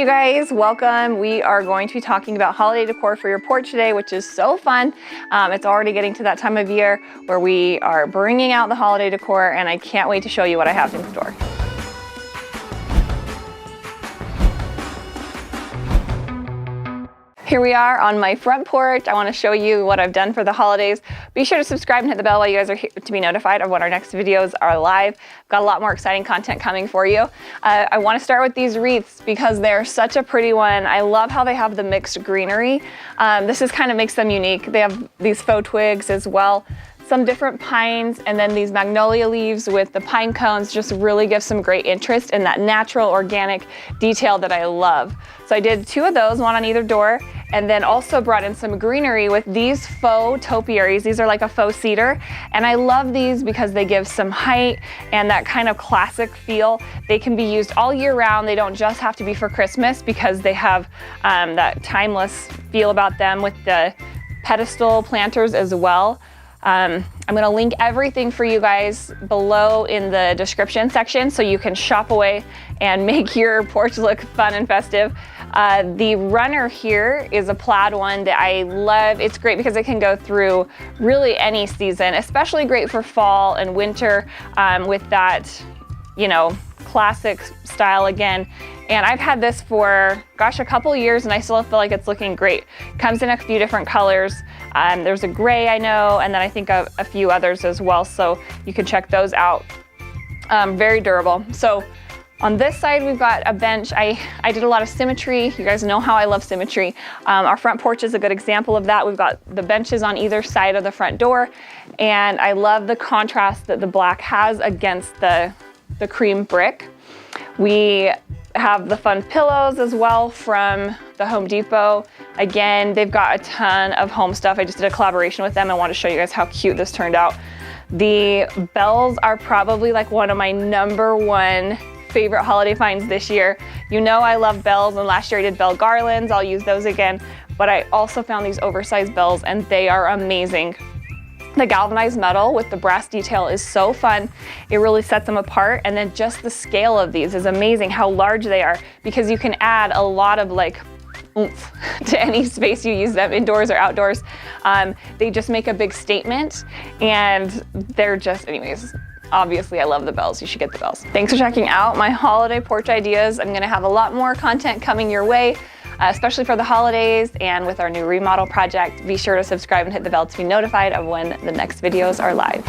you guys, welcome. We are going to be talking about holiday decor for your porch today, which is so fun. It's already getting to that time of year where we are bringing out the holiday decor, and I can't wait to show you what I have in store. Here we are on my front porch. I want to show you what I've done for the holidays. Be sure to subscribe and hit the bell while you guys are here to be notified of when our next videos are live. I've got a lot more exciting content coming for you. I want to start with these wreaths because they're such a pretty one. I love how they have the mixed greenery. This is kind of makes them unique. They have these faux twigs as well. Some different pines, and then these magnolia leaves with the pine cones just really give some great interest in that natural organic detail that I love. So I did 2 of those, one on either door, and then also brought in some greenery with these faux topiaries. These are like a faux cedar, and I love these because they give some height and that kind of classic feel. They can be used all year round. They don't just have to be for Christmas because they have that timeless feel about them with the pedestal planters as well. I'm going to link everything for you guys below in the description section so you can shop away and make your porch look fun and festive. The runner here is a plaid one that I love. It's great because it can go through really any season, especially great for fall and winter with that, you know, classic style again. And I've had this for, gosh, a couple years, and I still feel like it's looking great. Comes in a few different colors. There's a gray, I know, and then I think a few others as well, so you can check those out. Very durable. So on this side, we've got a bench. I did a lot of symmetry. You guys know how I love symmetry. Our front porch is a good example of that. We've got the benches on either side of the front door, and I love the contrast that the black has against the cream brick. We have the fun pillows as well from the Home Depot. Again, they've got a ton of home stuff. I just did a collaboration with them. I want to show you guys how cute this turned out. The bells are probably like one of my #1 favorite holiday finds this year. You know I love bells, and last year I did bell garlands. I'll use those again, but I also found these oversized bells, and they are amazing. The galvanized metal with the brass detail is so fun. It really sets them apart, and then just the scale of these is amazing, how large they are, because you can add a lot of like oomph to any space you use them, indoors or outdoors. They just make a big statement, and they're just, anyways, obviously I love the bells. You should get the bells. Thanks for checking out my holiday porch ideas. I'm gonna have a lot more content coming your way, especially for the holidays and with our new remodel project. Be sure to subscribe and hit the bell to be notified of when the next videos are live.